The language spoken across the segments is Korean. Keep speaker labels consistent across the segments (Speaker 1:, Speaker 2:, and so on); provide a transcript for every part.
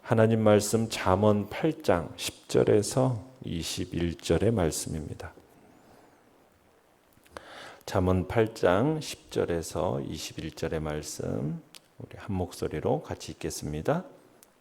Speaker 1: 하나님 말씀 잠언 8장 10절에서 21절의 말씀입니다. 잠언 8장 10절에서 21절의 말씀 우리 한 목소리로 같이 읽겠습니다.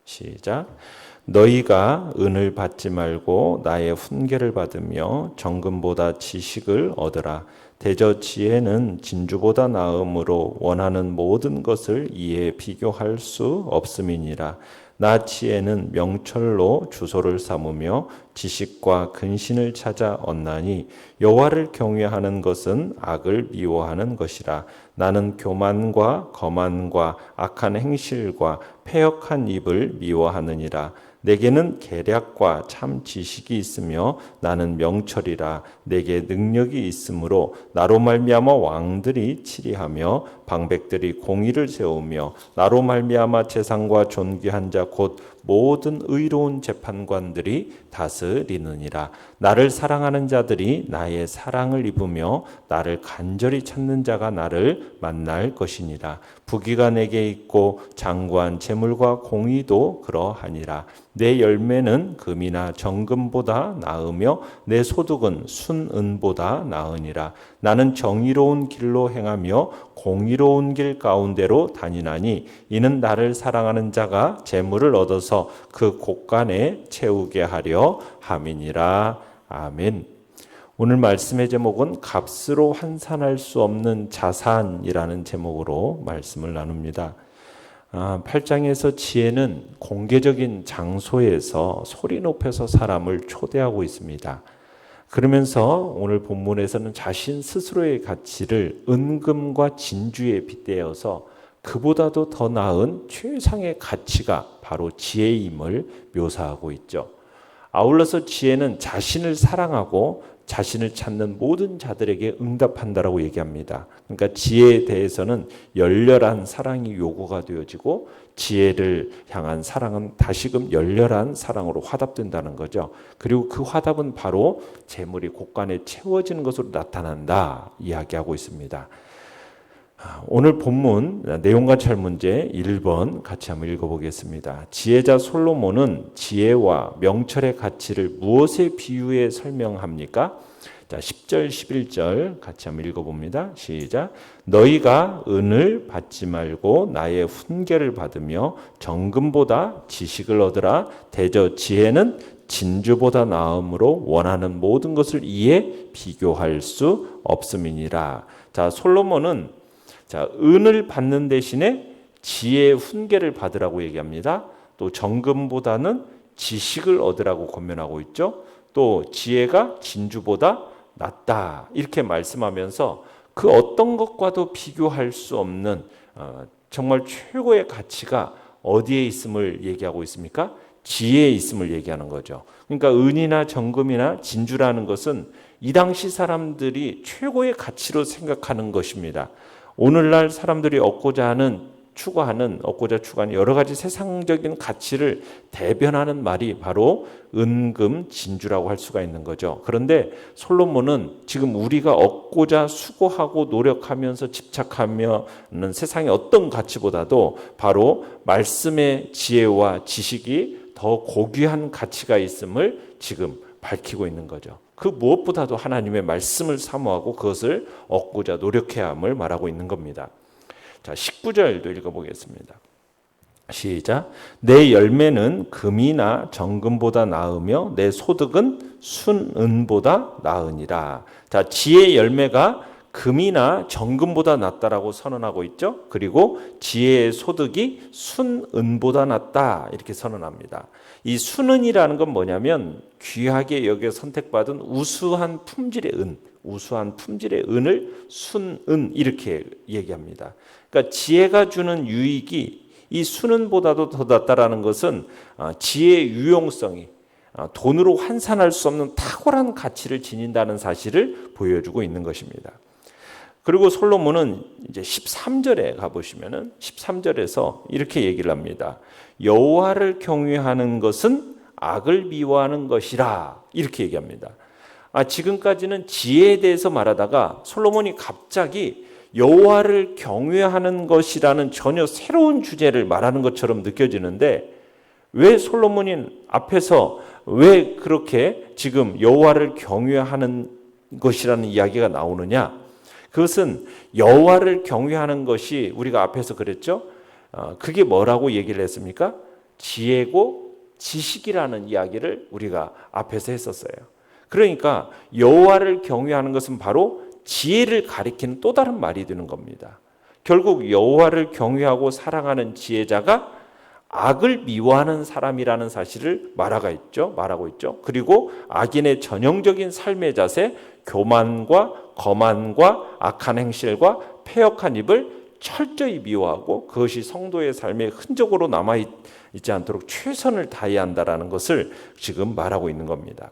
Speaker 1: 시작. 너희가 은을 받지 말고 나의 훈계를 받으며 정금보다 지식을 얻으라. 대저 지혜는 진주보다 나음으로 원하는 모든 것을 이에 비교할 수 없음이니라. 나 지혜는 명철로 주소를 삼으며 지식과 근신을 찾아 얻나니 여호와를 경외하는 것은 악을 미워하는 것이라. 나는 교만과 거만과 악한 행실과 패역한 입을 미워하느니라. 내게는 계략과 참 지식이 있으며 나는 명철이라. 내게 능력이 있으므로 나로 말미암아 왕들이 치리하며 방백들이 공의를 세우며 나로 말미암아 재상과 존귀한 자 곧 모든 의로운 재판관들이 다스리느니라. 나를 사랑하는 자들이 나의 사랑을 입으며 나를 간절히 찾는 자가 나를 만날 것이니라. 부귀가 내게 있고 장구한 재물과 공의도 그러하니라. 내 열매는 금이나 정금보다 나으며 내 소득은 순은보다 나으니라. 나는 정의로운 길로 행하며 공의로운 길 가운데로 다니나니 이는 나를 사랑하는 자가 재물을 얻어서 그 곳간에 채우게 하려 함이니라. 아멘. 오늘 말씀의 제목은 값으로 환산할 수 없는 자산이라는 제목으로 말씀을 나눕니다. 8장에서 지혜는 공개적인 장소에서 소리 높여서 사람을 초대하고 있습니다. 그러면서 오늘 본문에서는 자신 스스로의 가치를 은금과 진주에 빗대어서 그보다도 더 나은 최상의 가치가 바로 지혜임을 묘사하고 있죠. 아울러서 지혜는 자신을 사랑하고 자신을 찾는 모든 자들에게 응답한다라고 얘기합니다. 그러니까 지혜에 대해서는 열렬한 사랑이 요구가 되어지고 지혜를 향한 사랑은 다시금 열렬한 사랑으로 화답된다는 거죠. 그리고 그 화답은 바로 재물이 곳간에 채워지는 것으로 나타난다 이야기하고 있습니다. 오늘 본문 내용과 찰문제 1번 같이 한번 읽어보겠습니다. 지혜자 솔로몬은 지혜와 명철의 가치를 무엇에 비유해 설명합니까? 자, 10절 11절 같이 한번 읽어봅니다. 시작. 너희가 은을 받지 말고 나의 훈계를 받으며 정금보다 지식을 얻으라. 대저 지혜는 진주보다 나음으로 원하는 모든 것을 이에 비교할 수 없음이니라. 자, 솔로몬은 은을 받는 대신에 지혜의 훈계를 받으라고 얘기합니다. 또 정금보다는 지식을 얻으라고 권면하고 있죠. 또 지혜가 진주보다 낫다 이렇게 말씀하면서 그 어떤 것과도 비교할 수 없는 정말 최고의 가치가 어디에 있음을 얘기하고 있습니까? 지혜에 있음을 얘기하는 거죠. 그러니까 은이나 정금이나 진주라는 것은 이 당시 사람들이 최고의 가치로 생각하는 것입니다. 오늘날 사람들이 얻고자 추구하는 여러 가지 세상적인 가치를 대변하는 말이 바로 은금, 진주라고 할 수가 있는 거죠. 그런데 솔로몬은 지금 우리가 얻고자 수고하고 노력하면서 집착하면은 세상의 어떤 가치보다도 바로 말씀의 지혜와 지식이 더 고귀한 가치가 있음을 지금 밝히고 있는 거죠. 그 무엇보다도 하나님의 말씀을 사모하고 그것을 얻고자 노력해야 함을 말하고 있는 겁니다. 자, 19절도 읽어보겠습니다. 시작. 내 열매는 금이나 정금보다 나으며 내 소득은 순은보다 나으니라. 자, 지혜의 열매가 금이나 정금보다 낫다라고 선언하고 있죠. 그리고 지혜의 소득이 순은보다 낫다 이렇게 선언합니다. 이 순은이라는 건 뭐냐면 귀하게 여겨 선택받은 우수한 품질의 은을 순은 이렇게 얘기합니다. 그러니까 지혜가 주는 유익이 이 순은보다도 더 낫다라는 것은 지혜의 유용성이 돈으로 환산할 수 없는 탁월한 가치를 지닌다는 사실을 보여주고 있는 것입니다. 그리고 솔로몬은 이제 13절에 가보시면은 13절에서 이렇게 얘기를 합니다. 여호와를 경외하는 것은 악을 미워하는 것이라 이렇게 얘기합니다. 지금까지는 지혜에 대해서 말하다가 솔로몬이 갑자기 여호와를 경외하는 것이라는 전혀 새로운 주제를 말하는 것처럼 느껴지는데 왜 솔로몬이 앞에서 왜 그렇게 지금 여호와를 경외하는 것이라는 이야기가 나오느냐? 그것은 여호와를 경외하는 것이 우리가 앞에서 그랬죠. 그게 뭐라고 얘기를 했습니까? 지혜고 지식이라는 이야기를 우리가 앞에서 했었어요. 그러니까 여호와를 경외하는 것은 바로 지혜를 가리키는 또 다른 말이 되는 겁니다. 결국 여호와를 경외하고 사랑하는 지혜자가 악을 미워하는 사람이라는 사실을 말하고 있죠. 그리고 악인의 전형적인 삶의 자세, 교만과 거만과 악한 행실과 패역한 입을 철저히 미워하고 그것이 성도의 삶의 흔적으로 남아있지 않도록 최선을 다해야 한다는 것을 지금 말하고 있는 겁니다.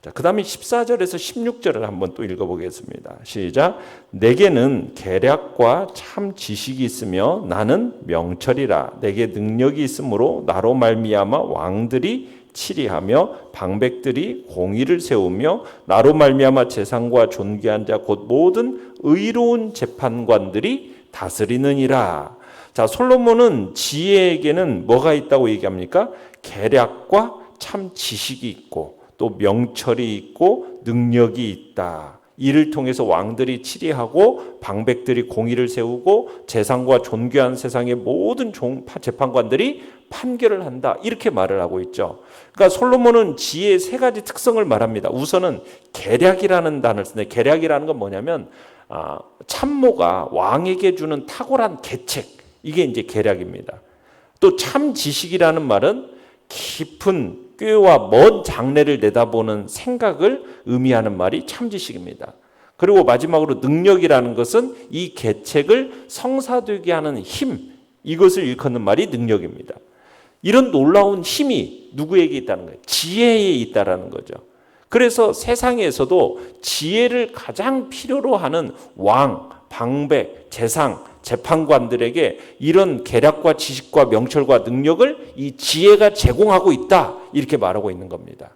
Speaker 1: 자, 그 다음에 14절에서 16절을 한번 또 읽어보겠습니다. 시작. 내게는 계략과 참 지식이 있으며 나는 명철이라. 내게 능력이 있으므로 나로 말미암아 왕들이 치리하며 방백들이 공의를 세우며 나로 말미암아 재상과 존귀한 자 곧 모든 의로운 재판관들이 다스리느니라. 자, 솔로몬은 지혜에게는 뭐가 있다고 얘기합니까? 계략과 참 지식이 있고 또 명철이 있고 능력이 있다. 이를 통해서 왕들이 치리하고 방백들이 공의를 세우고 재상과 존귀한 세상의 모든 재판관들이 판결을 한다. 이렇게 말을 하고 있죠. 그러니까 솔로몬은 지혜의 세 가지 특성을 말합니다. 우선은 계략이라는 단어를 쓰는데 계략이라는 건 뭐냐면 참모가 왕에게 주는 탁월한 계책, 이게 이제 계략입니다. 또 참 지식이라는 말은 깊은 꾀와 먼 장래를 내다보는 생각을 의미하는 말이 참 지식입니다. 그리고 마지막으로 능력이라는 것은 이 계책을 성사되게 하는 힘, 이것을 일컫는 말이 능력입니다. 이런 놀라운 힘이 누구에게 있다는 거예요? 지혜에 있다라는 거죠. 그래서 세상에서도 지혜를 가장 필요로 하는 왕, 방백, 재상, 재판관들에게 이런 계략과 지식과 명철과 능력을 이 지혜가 제공하고 있다. 이렇게 말하고 있는 겁니다.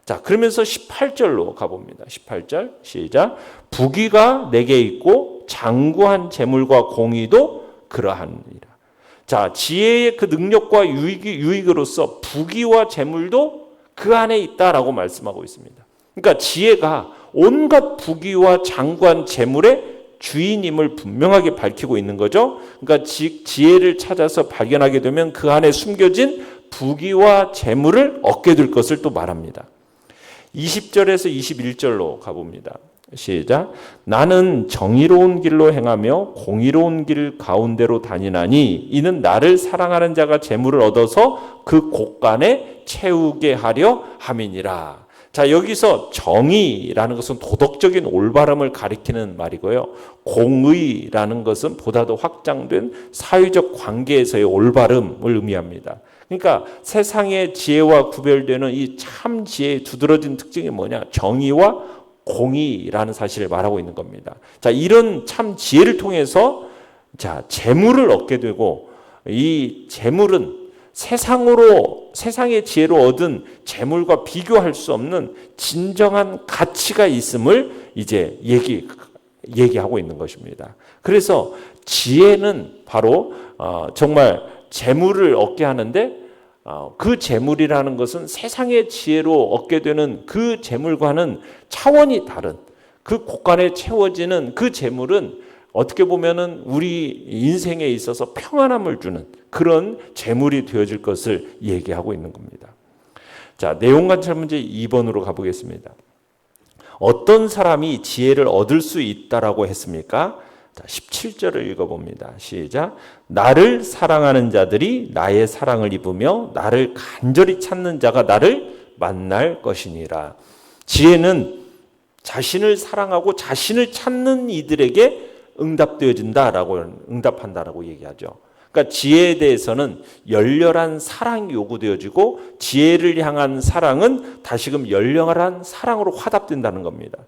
Speaker 1: 자, 그러면서 18절로 가봅니다. 18절 시작. 부귀가 내게 있고 장구한 재물과 공의도 그러하니라. 자, 지혜의 그 능력과 유익으로서 부귀와 재물도 그 안에 있다라고 말씀하고 있습니다. 그러니까 지혜가 온갖 부귀와 장구한 재물의 주인임을 분명하게 밝히고 있는 거죠. 그러니까 지혜를 찾아서 발견하게 되면 그 안에 숨겨진 부귀와 재물을 얻게 될 것을 또 말합니다. 20절에서 21절로 가봅니다. 시작. 나는 정의로운 길로 행하며 공의로운 길 가운데로 다니나니 이는 나를 사랑하는 자가 재물을 얻어서 그 곳간에 채우게 하려 함이니라. 자, 여기서 정의라는 것은 도덕적인 올바름을 가리키는 말이고요. 공의라는 것은 보다 더 확장된 사회적 관계에서의 올바름을 의미합니다. 그러니까 세상의 지혜와 구별되는 이 참 지혜의 두드러진 특징이 뭐냐? 정의와 공의라는 사실을 말하고 있는 겁니다. 자, 이런 참 지혜를 통해서 재물을 얻게 되고 이 재물은 세상의 지혜로 얻은 재물과 비교할 수 없는 진정한 가치가 있음을 이제 얘기하고 있는 것입니다. 그래서 지혜는 바로 정말 재물을 얻게 하는데 그 재물이라는 것은 세상의 지혜로 얻게 되는 그 재물과는 차원이 다른 그 곳간에 채워지는 그 재물은 어떻게 보면은 우리 인생에 있어서 평안함을 주는 그런 재물이 되어질 것을 얘기하고 있는 겁니다. 자, 내용 관찰 문제 2번으로 가보겠습니다. 어떤 사람이 지혜를 얻을 수 있다라고 했습니까? 자, 17절을 읽어봅니다. 시작. 나를 사랑하는 자들이 나의 사랑을 입으며 나를 간절히 찾는 자가 나를 만날 것이니라. 지혜는 자신을 사랑하고 자신을 찾는 이들에게 응답한다라고 얘기하죠. 그러니까 지혜에 대해서는 열렬한 사랑이 요구되어지고 지혜를 향한 사랑은 다시금 열렬한 사랑으로 화답된다는 겁니다.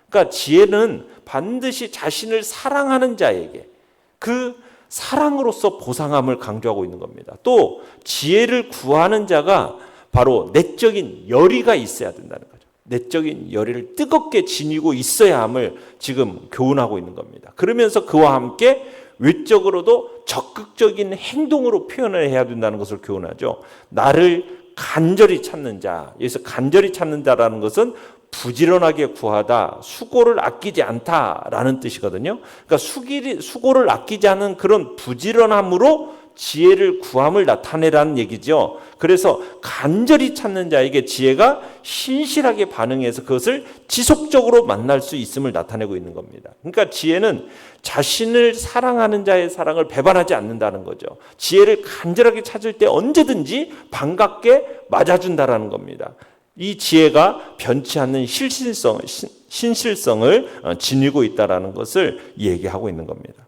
Speaker 1: 그러니까 지혜는 반드시 자신을 사랑하는 자에게 그 사랑으로서 보상함을 강조하고 있는 겁니다. 또 지혜를 구하는 자가 바로 내적인 열의가 있어야 된다는 거죠. 내적인 열의를 뜨겁게 지니고 있어야 함을 지금 교훈하고 있는 겁니다. 그러면서 그와 함께 외적으로도 적극적인 행동으로 표현을 해야 된다는 것을 교훈하죠. 나를 간절히 찾는 자, 여기서 간절히 찾는 자라는 것은 부지런하게 구하다, 수고를 아끼지 않다라는 뜻이거든요. 그러니까 수고를 아끼지 않은 그런 부지런함으로 지혜를 구함을 나타내라는 얘기죠. 그래서 간절히 찾는 자에게 지혜가 신실하게 반응해서 그것을 지속적으로 만날 수 있음을 나타내고 있는 겁니다. 그러니까 지혜는 자신을 사랑하는 자의 사랑을 배반하지 않는다는 거죠. 지혜를 간절하게 찾을 때 언제든지 반갑게 맞아준다라는 겁니다. 이 지혜가 변치 않는 신실성을 지니고 있다는 것을 얘기하고 있는 겁니다.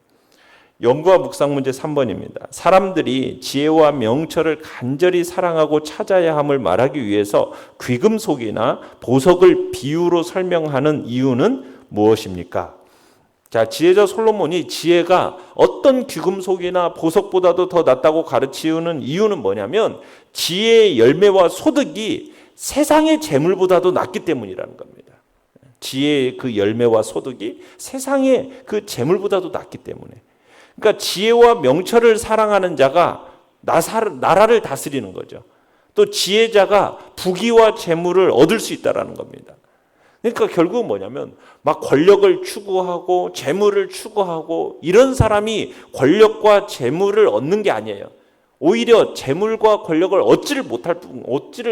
Speaker 1: 연구와 묵상 문제 3번입니다. 사람들이 지혜와 명철을 간절히 사랑하고 찾아야 함을 말하기 위해서 귀금속이나 보석을 비유로 설명하는 이유는 무엇입니까? 자, 지혜자 솔로몬이 지혜가 어떤 귀금속이나 보석보다도 더 낫다고 가르치는 이유는 뭐냐면 지혜의 열매와 소득이 세상의 재물보다도 낫기 때문이라는 겁니다. 지혜의 그 열매와 소득이 세상의 그 재물보다도 낫기 때문에. 그러니까 지혜와 명철을 사랑하는 자가 나라를 다스리는 거죠. 또 지혜자가 부귀와 재물을 얻을 수 있다는 겁니다. 그러니까 결국은 뭐냐면 막 권력을 추구하고 재물을 추구하고 이런 사람이 권력과 재물을 얻는 게 아니에요. 오히려 재물과 권력을 얻지를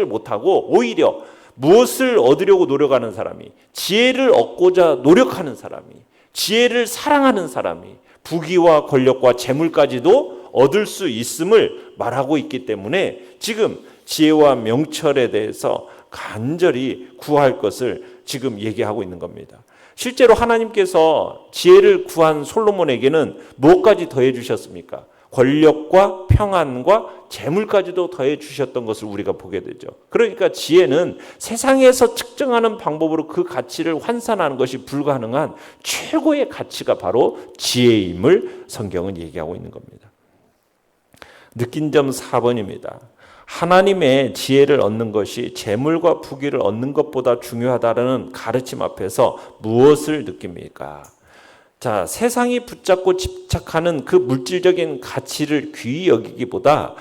Speaker 1: 못하고 오히려 무엇을 얻으려고 노력하는 사람이, 지혜를 얻고자 노력하는 사람이, 지혜를 사랑하는 사람이 부귀와 권력과 재물까지도 얻을 수 있음을 말하고 있기 때문에 지금 지혜와 명철에 대해서 간절히 구할 것을 지금 얘기하고 있는 겁니다. 실제로 하나님께서 지혜를 구한 솔로몬에게는 무엇까지 더해 주셨습니까? 권력과 평안과 재물까지도 더해 주셨던 것을 우리가 보게 되죠. 그러니까 지혜는 세상에서 측정하는 방법으로 그 가치를 환산하는 것이 불가능한 최고의 가치가 바로 지혜임을 성경은 얘기하고 있는 겁니다. 느낀 점 4번입니다. 하나님의 지혜를 얻는 것이 재물과 부귀를 얻는 것보다 중요하다는 가르침 앞에서 무엇을 느낍니까? 자, 세상이 붙잡고 집착하는 그 물질적인 가치를 귀히 여기기보다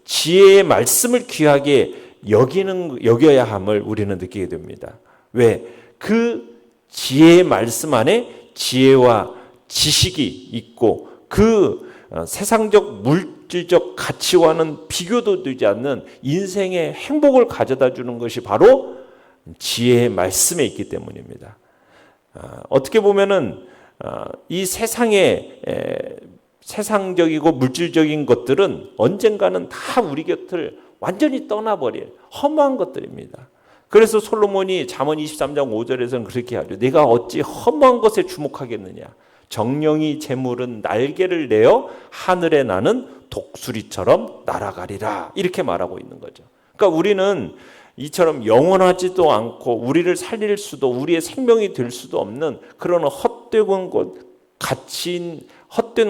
Speaker 1: 지혜의 말씀을 귀하게 여겨야 함을 우리는 느끼게 됩니다. 왜? 그 지혜의 말씀 안에 지혜와 지식이 있고 그 세상적 물질적 가치와는 비교도 되지 않는 인생의 행복을 가져다 주는 것이 바로 지혜의 말씀에 있기 때문입니다. 어떻게 보면은 이 세상의 세상적이고 물질적인 것들은 언젠가는 다 우리 곁을 완전히 떠나버릴 허무한 것들입니다. 그래서 솔로몬이 잠언 23장 5절에서는 그렇게 하죠. 내가 어찌 허무한 것에 주목하겠느냐. 정령이 재물은 날개를 내어 하늘에 나는 독수리처럼 날아가리라. 이렇게 말하고 있는 거죠. 그러니까 우리는 이처럼 영원하지도 않고 우리를 살릴 수도 우리의 생명이 될 수도 없는 그런 헛된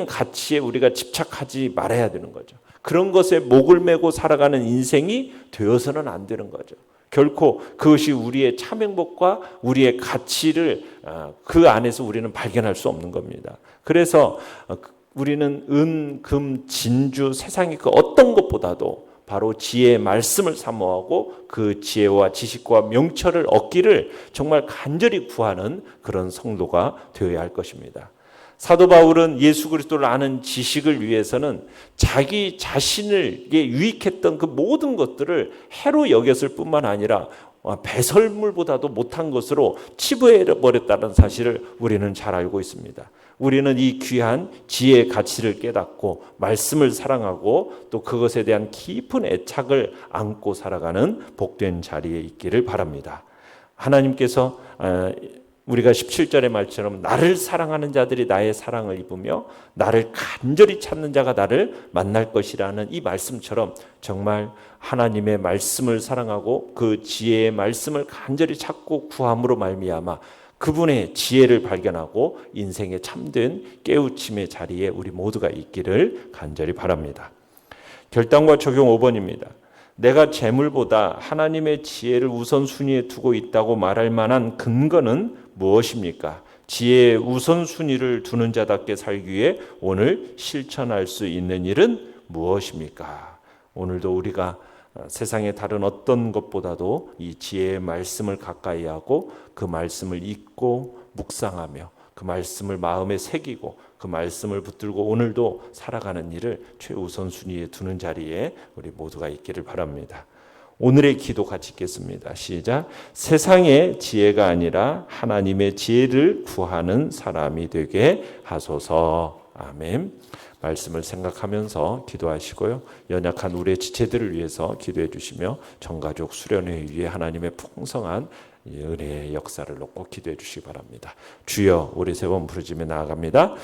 Speaker 1: 가치에 우리가 집착하지 말아야 되는 거죠. 그런 것에 목을 메고 살아가는 인생이 되어서는 안 되는 거죠. 결코 그것이 우리의 참 행복과 우리의 가치를 그 안에서 우리는 발견할 수 없는 겁니다. 그래서 우리는 은, 금, 진주, 세상의 그 어떤 것보다도 바로 지혜의 말씀을 사모하고 그 지혜와 지식과 명철을 얻기를 정말 간절히 구하는 그런 성도가 되어야 할 것입니다. 사도 바울은 예수 그리스도를 아는 지식을 위해서는 자기 자신에게 유익했던 그 모든 것들을 해로 여겼을 뿐만 아니라 배설물보다도 못한 것으로 치부해버렸다는 사실을 우리는 잘 알고 있습니다. 우리는 이 귀한 지혜의 가치를 깨닫고 말씀을 사랑하고 또 그것에 대한 깊은 애착을 안고 살아가는 복된 자리에 있기를 바랍니다. 하나님께서 우리가 17절의 말처럼 나를 사랑하는 자들이 나의 사랑을 입으며 나를 간절히 찾는 자가 나를 만날 것이라는 이 말씀처럼 정말 하나님의 말씀을 사랑하고 그 지혜의 말씀을 간절히 찾고 구함으로 말미암아 그분의 지혜를 발견하고 인생의 참된 깨우침의 자리에 우리 모두가 있기를 간절히 바랍니다. 결단과 적용 5번입니다. 내가 재물보다 하나님의 지혜를 우선순위에 두고 있다고 말할 만한 근거는 무엇입니까? 지혜의 우선순위를 두는 자답게 살기 위해 오늘 실천할 수 있는 일은 무엇입니까? 오늘도 우리가 세상의 다른 어떤 것보다도 이 지혜의 말씀을 가까이 하고 그 말씀을 읽고 묵상하며 그 말씀을 마음에 새기고 그 말씀을 붙들고 오늘도 살아가는 일을 최우선순위에 두는 자리에 우리 모두가 있기를 바랍니다. 오늘의 기도 같이 읽겠습니다. 시작. 세상의 지혜가 아니라 하나님의 지혜를 구하는 사람이 되게 하소서. 아멘. 말씀을 생각하면서 기도하시고요. 연약한 우리의 지체들을 위해서 기도해 주시며 전가족 수련회 위에 하나님의 풍성한 은혜의 역사를 놓고 기도해 주시기 바랍니다. 주여, 우리 세 번 부르짖며 나아갑니다.